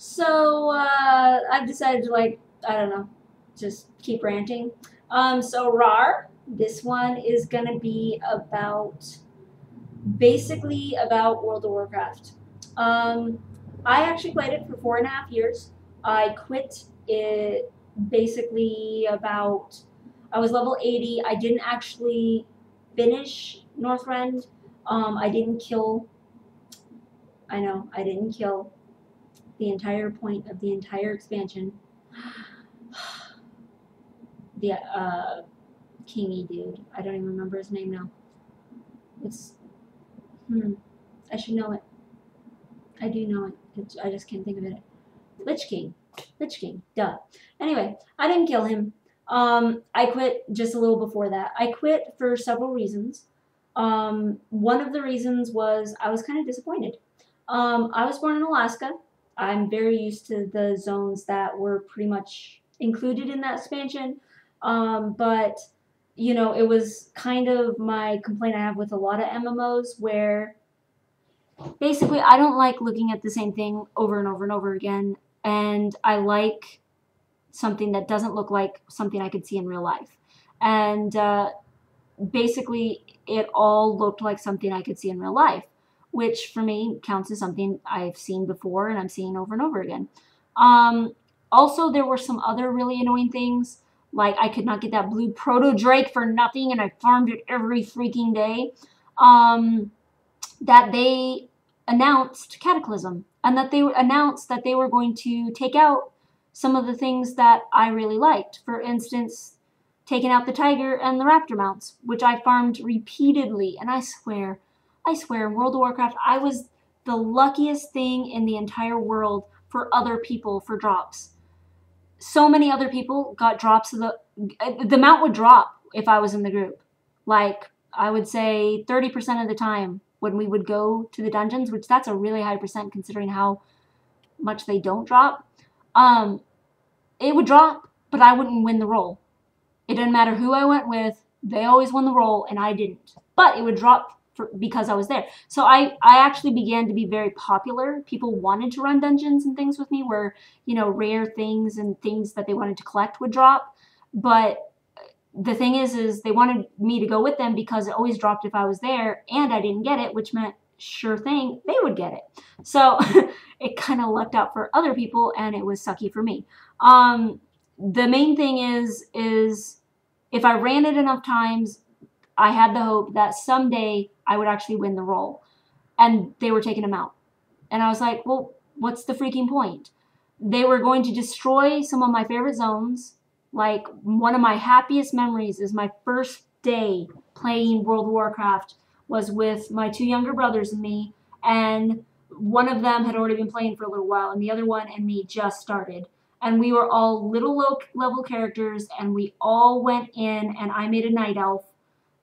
So I've decided to, like, I don't know, just keep ranting. So RAR, this one is gonna be about basically about World of Warcraft. Um, I actually played it for 4.5 years. I quit it basically about, I was level 80. I didn't actually finish Northrend. I didn't kill. I know I didn't kill the entire point of the entire expansion. The Kingy dude. I don't even remember his name now. It's I should know it. I do know it. I just can't think of it. Lich King. Lich King. Duh. Anyway, I didn't kill him. I quit just a little before that. I quit for several reasons. One of the reasons was I was kind of disappointed. I was born in Alaska. I'm very used to the zones that were pretty much included in that expansion. But, you know, it was kind of my complaint I have with a lot of MMOs where basically I don't like looking at the same thing over and over and over again. And I like something that doesn't look like something I could see in real life. And basically, it all looked like something I could see in real life, which for me counts as something I've seen before and I'm seeing over and over again. Um, Also, there were some other really annoying things. Like, I could not get that blue proto drake for nothing, and I farmed it every freaking day. Um, that they announced Cataclysm, and that they announced that they were going to take out some of the things that I really liked. For instance, taking out the tiger and the raptor mounts, which I farmed repeatedly. And I swear, in World of Warcraft, I was the luckiest thing in the entire world for other people for drops. So many other people got drops of the mount would drop if I was in the group. Like, I would say 30% of the time when we would go to the dungeons, which that's a really high percent considering how much they don't drop, um, it would drop, but I wouldn't win the roll. It didn't matter who I went with, they always won the roll and I didn't. But it would drop because I was there. So I actually began to be very popular. People wanted to run dungeons and things with me where, you know, rare things and things that they wanted to collect would drop. But the thing is they wanted me to go with them because it always dropped if I was there and I didn't get it, which meant sure thing they would get it. So it kind of lucked out for other people and it was sucky for me. The main thing is if I ran it enough times, I had the hope that someday I would actually win the roll. And they were taking them out. And I was like, well, what's the freaking point? They were going to destroy some of my favorite zones. Like, one of my happiest memories is my first day playing World of Warcraft was with my two younger brothers and me, and one of them had already been playing for a little while, and the other one and me just started. And we were all little low-level characters, and we all went in, and I made a night elf,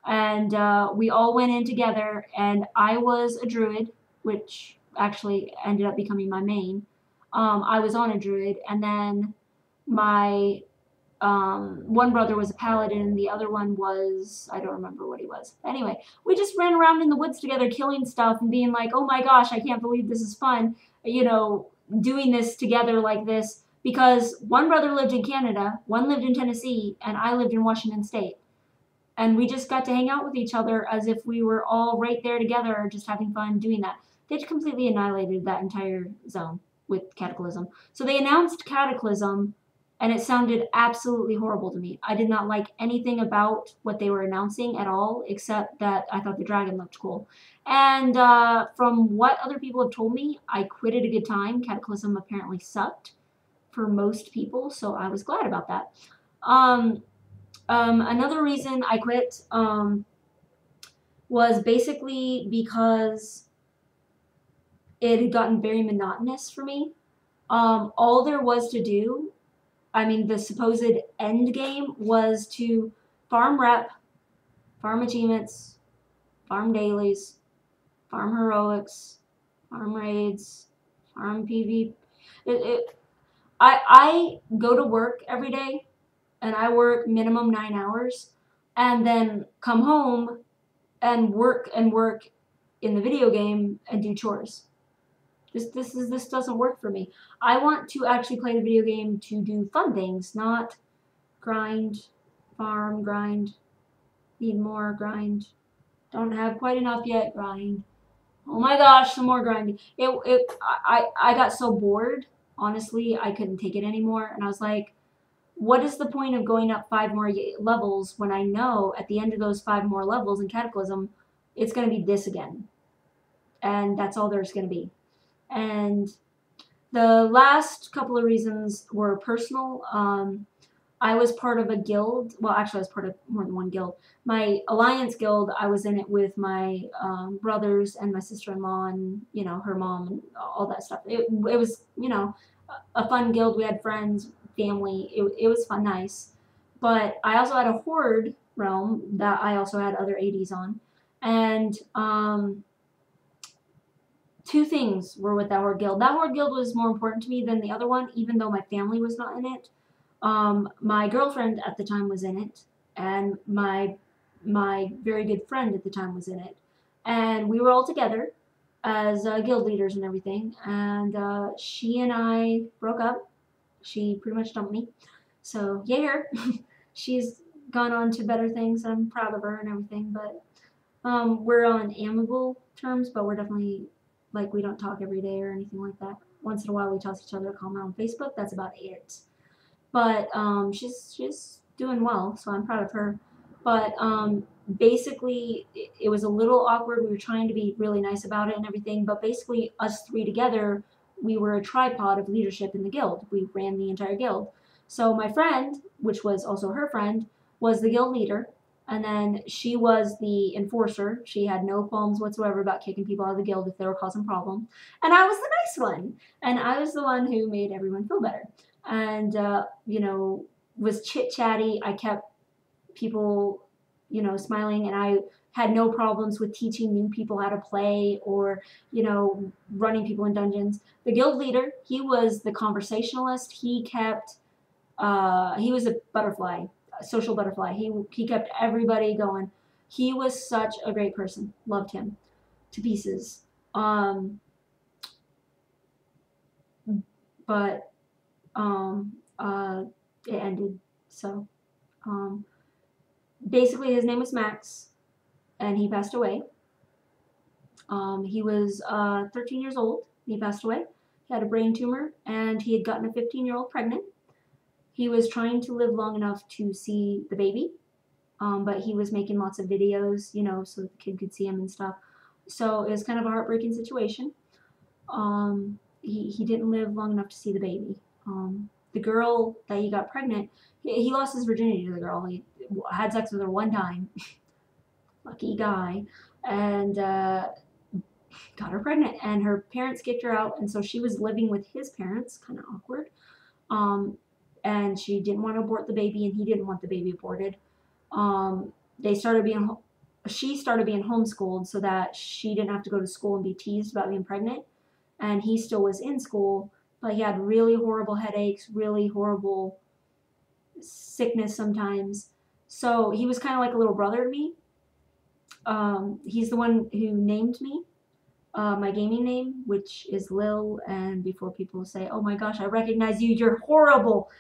and we all went in together, and I was a druid, which actually ended up becoming my main. I was on a druid, and then my one brother was a paladin, and the other one was, I don't remember what he was. Anyway, we just ran around in the woods together killing stuff and being like, oh my gosh, I can't believe this is fun, you know, doing this together like this, because one brother lived in Canada, one lived in Tennessee, and I lived in Washington State. And we just got to hang out with each other as if we were all right there together, just having fun doing that. They completely annihilated that entire zone with Cataclysm. So they announced Cataclysm, and it sounded absolutely horrible to me. I did not like anything about what they were announcing at all, except that I thought the dragon looked cool. And from what other people have told me, I quit at a good time. Cataclysm apparently sucked for most people, so I was glad about that. Another reason I quit was basically because it had gotten very monotonous for me. All there was to do, I mean, the supposed end game was to farm rep, farm achievements, farm dailies, farm heroics, farm raids, farm PV. I go to work every day, and I work minimum 9 hours, and then come home and work in the video game and do chores. This doesn't work for me. I want to actually play the video game to do fun things, not grind, farm, grind, need more, grind. Don't have quite enough yet, grind. Oh my gosh, some more grinding. I got so bored. Honestly, I couldn't take it anymore, and I was like, what is the point of going up 5 more levels when I know at the end of those 5 more levels in Cataclysm, it's going to be this again, and that's all there's going to be. And the last couple of reasons were personal. I was part of a guild. Well, actually, I was part of more than one guild. My Alliance guild, I was in it with my brothers and my sister-in-law and, you know, her mom and all that stuff. It was, you know, a fun guild. We had friends, family. It was fun, nice. But I also had a horde realm that I also had other 80s on. And two things were with that horde guild. That horde guild was more important to me than the other one, even though my family was not in it. My girlfriend at the time was in it, and my very good friend at the time was in it, and we were all together as guild leaders and everything. And she and I broke up. She pretty much dumped me, so yay her. She's gone on to better things. I'm proud of her and everything, but we're on amicable terms, but we're definitely, like, we don't talk every day or anything like that. Once in a while we toss each other a comment on Facebook. That's about it. But she's doing well, so I'm proud of her. But basically, it was a little awkward. We were trying to be really nice about it and everything, but basically, us three together, we were a tripod of leadership in the guild. We ran the entire guild. So my friend, which was also her friend, was the guild leader, and then she was the enforcer. She had no qualms whatsoever about kicking people out of the guild if they were causing problems. And I was the nice one, and I was the one who made everyone feel better. And you know, was chit chatty. I kept people, you know, smiling, and I had no problems with teaching new people how to play or, you know, running people in dungeons. The guild leader, he was the conversationalist. He kept he was a butterfly, a social butterfly. He kept everybody going. He was such a great person. Loved him to pieces. But it ended. So basically, his name was Max, and he passed away. He was 13 years old. He passed away. He had a brain tumor, and he had gotten a 15-year-old pregnant. He was trying to live long enough to see the baby, but he was making lots of videos, you know, so the kid could see him and stuff. So it was kind of a heartbreaking situation. He didn't live long enough to see the baby. The girl that he got pregnant, he lost his virginity to the girl. He had sex with her one time. Lucky guy. And got her pregnant. And her parents kicked her out. And so she was living with his parents. Kind of awkward. And she didn't want to abort the baby, and he didn't want the baby aborted. She started being homeschooled so that she didn't have to go to school and be teased about being pregnant. And he still was in school, but he had really horrible headaches, really horrible sickness sometimes. So he was kind of like a little brother to me. He's the one who named me my gaming name, which is Lil. And before people say, oh my gosh, I recognize you, you're horrible.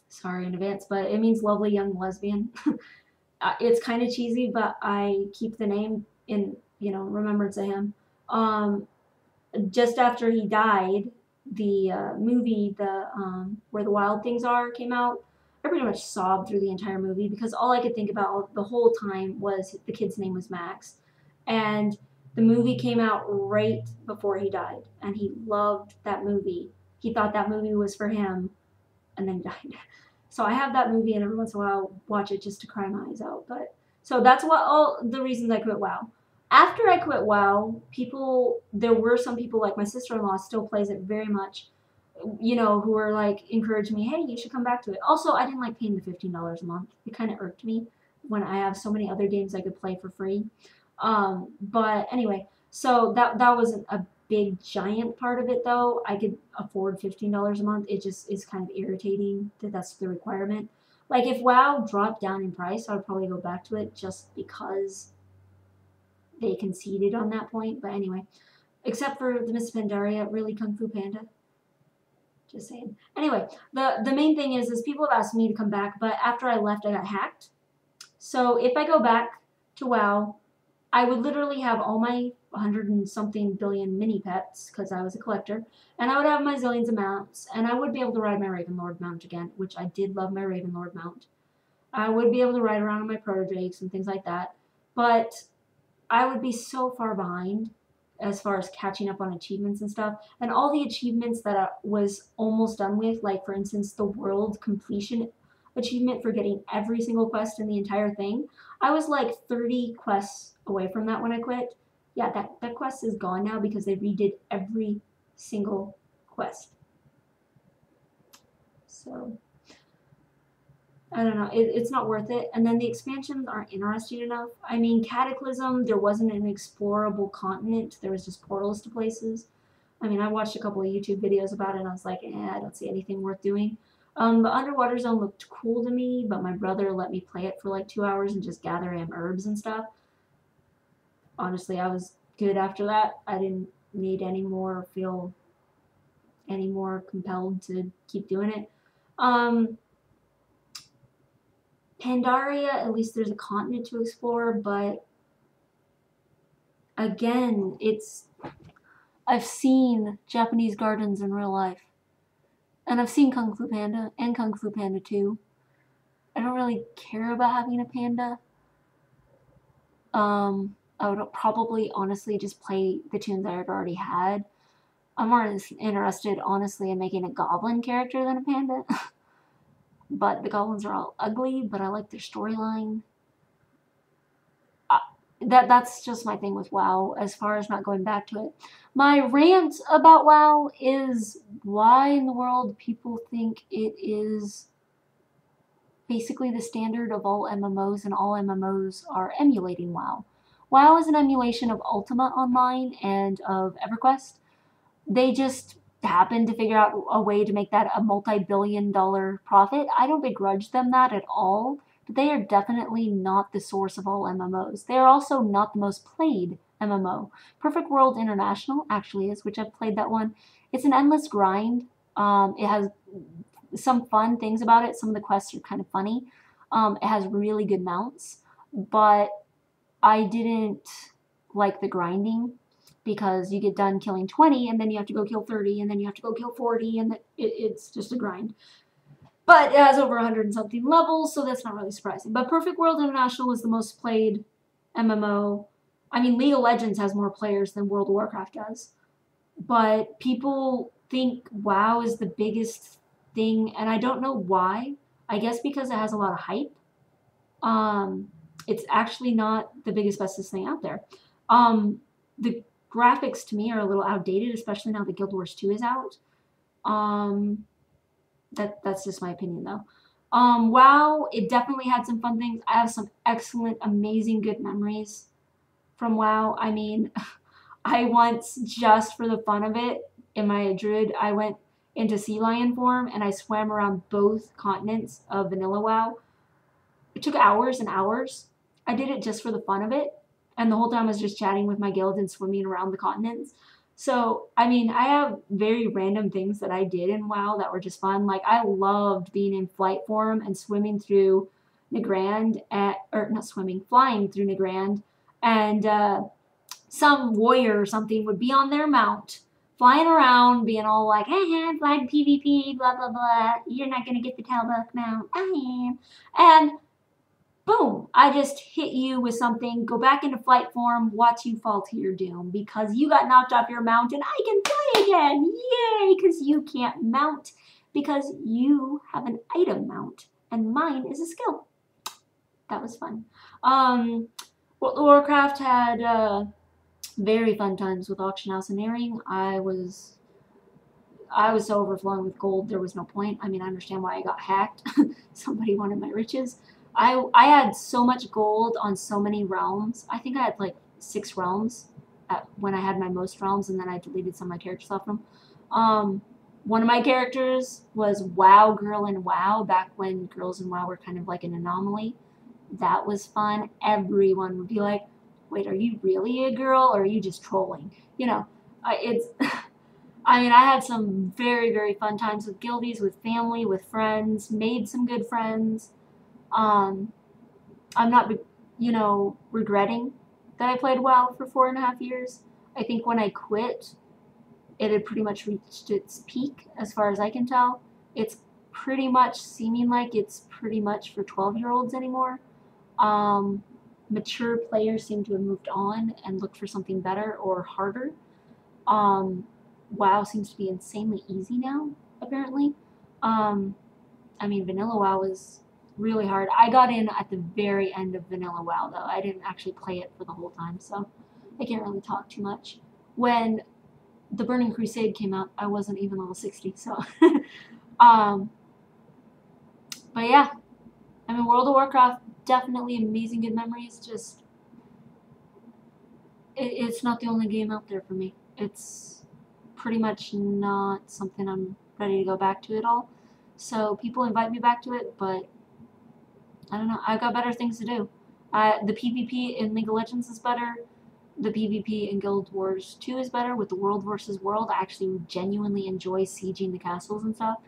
Sorry in advance, but it means lovely young lesbian. It's kind of cheesy, but I keep the name in, you know, remembrance of him. Just after he died, the movie, Where the Wild Things Are, came out. I pretty much sobbed through the entire movie because all I could think about the whole time was the kid's name was Max. And the movie came out right before he died, and he loved that movie. He thought that movie was for him, and then died. So I have that movie, and every once in a while I'll watch it just to cry my eyes out. But so that's all the reasons I quit WoW. After I quit WoW, there were some people, like my sister-in-law still plays it very much, you know, who were like encouraging me, hey, you should come back to it. Also, I didn't like paying the $15 a month. It kind of irked me when I have so many other games I could play for free. But anyway, so that wasn't a big giant part of it, though. I could afford $15 a month. It just is kind of irritating that that's the requirement. Like, if WoW dropped down in price, I would probably go back to it just because they conceded on that point. But anyway, Except for the Miss Pandaria, really Kung Fu Panda. Just saying. Anyway, the main thing is people have asked me to come back, but after I left, I got hacked. So if I go back to WoW, I would literally have all my 100 and something billion mini pets, because I was a collector, and I would have my zillions of mounts, and I would be able to ride my Ravenlord mount again, which I did love my Ravenlord mount. I would be able to ride around on my Proto-Drakes and things like that, but I would be so far behind as far as catching up on achievements and stuff. And all the achievements that I was almost done with, like for instance, the world completion achievement for getting every single quest in the entire thing, I was like 30 quests away from that when I quit. Yeah, that quest is gone now because they redid every single quest. So I don't know, it's not worth it. And then the expansions aren't interesting enough. I mean, Cataclysm, there wasn't an explorable continent. There was just portals to places. I mean, I watched a couple of YouTube videos about it, and I was like, I don't see anything worth doing. The Underwater Zone looked cool to me, but my brother let me play it for like 2 hours and just gather him herbs and stuff. Honestly, I was good after that. I didn't need any more or feel any more compelled to keep doing it. Pandaria, at least there's a continent to explore, but again, I've seen Japanese gardens in real life. And I've seen Kung Fu Panda and Kung Fu Panda 2. I don't really care about having a panda. I would probably honestly just play the toons I already had. I'm more interested, honestly, in making a goblin character than a panda. But the goblins are all ugly, but I like their storyline. That's just my thing with WoW, as far as not going back to it. My rant about WoW is why in the world people think it is basically the standard of all MMOs, and all MMOs are emulating WoW. WoW is an emulation of Ultima Online and of EverQuest. They just happened to figure out a way to make that a multi-billion-dollar profit. I don't begrudge them that at all, but they are definitely not the source of all MMOs. They are also not the most played MMO. Perfect World International actually is, which I've played that one. It's an endless grind. It has some fun things about it. Some of the quests are kind of funny. It has really good mounts, but I didn't like the grinding, because you get done killing 20 and then you have to go kill 30 and then you have to go kill 40, and it's just a grind. But it has over 100 and something levels, so that's not really surprising. But Perfect World International is the most played MMO. I mean, League of Legends has more players than World of Warcraft does. But people think WoW is the biggest thing, and I don't know why. I guess because it has a lot of hype. It's actually not the biggest, bestest thing out there. The graphics to me are a little outdated, especially now that Guild Wars 2 is out. That's just my opinion though. WoW, it definitely had some fun things. I have some excellent, amazing, good memories from WoW. I mean, I once, just for the fun of it, in my druid, I went into sea lion form and I swam around both continents of vanilla WoW. It took hours and hours. I did it just for the fun of it. And the whole time I was just chatting with my guild and swimming around the continents. So, I mean, I have very random things that I did in WoW that were just fun. Like, I loved being in flight form and swimming through Nagrand, flying through Nagrand. And some warrior or something would be on their mount, flying around, being all like, flag PvP, blah, blah, blah. You're not going to get the Talbuck mount. I am. And boom, I just hit you with something, go back into flight form, watch you fall to your doom because you got knocked off your mount and I can fly again. Yay, because you can't mount because you have an item mount and mine is a skill. That was fun. World of Warcraft had very fun times with auction house and airing. I was so overflowing with gold, there was no point. I mean, I understand why I got hacked. Somebody wanted my riches. I had so much gold on so many realms. I think I had like 6 realms when I had my most realms, and then I deleted some of my characters off them. One of my characters was WoW Girl in WoW, back when girls in WoW were kind of like an anomaly. That was fun. Everyone would be like, wait, are you really a girl or are you just trolling? You know, It's, I mean, I had some very, very fun times with guildies, with family, with friends, made some good friends. Um, I'm not, you know, regretting that I played WoW for 4.5 years. I think when I quit, it had pretty much reached its peak, as far as I can tell. It's pretty much seeming like it's pretty much for 12-year-olds anymore. Um, Mature players seem to have moved on and looked for something better or harder. Um, WoW seems to be insanely easy now, apparently. Um, I mean, Vanilla WoW is really hard. I got in at the very end of Vanilla WoW, though. I didn't actually play it for the whole time, so I can't really talk too much. When the Burning Crusade came out, I wasn't even level 60, so. um, but yeah, I mean, World of Warcraft, definitely amazing good memories. Just, it's not the only game out there for me. It's pretty much not something I'm ready to go back to at all. So people invite me back to it, but I don't know. I've got better things to do. The PvP in League of Legends is better. The PvP in Guild Wars 2 is better with the world versus world. I actually genuinely enjoy sieging the castles and stuff.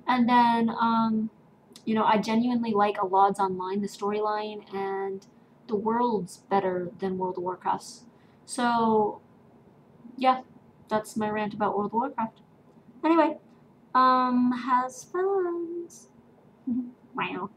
And then, you know, I genuinely like Alod's Online, the storyline, and the world's better than World of Warcraft's. So, yeah, that's my rant about World of Warcraft. Anyway, has fun. Wow.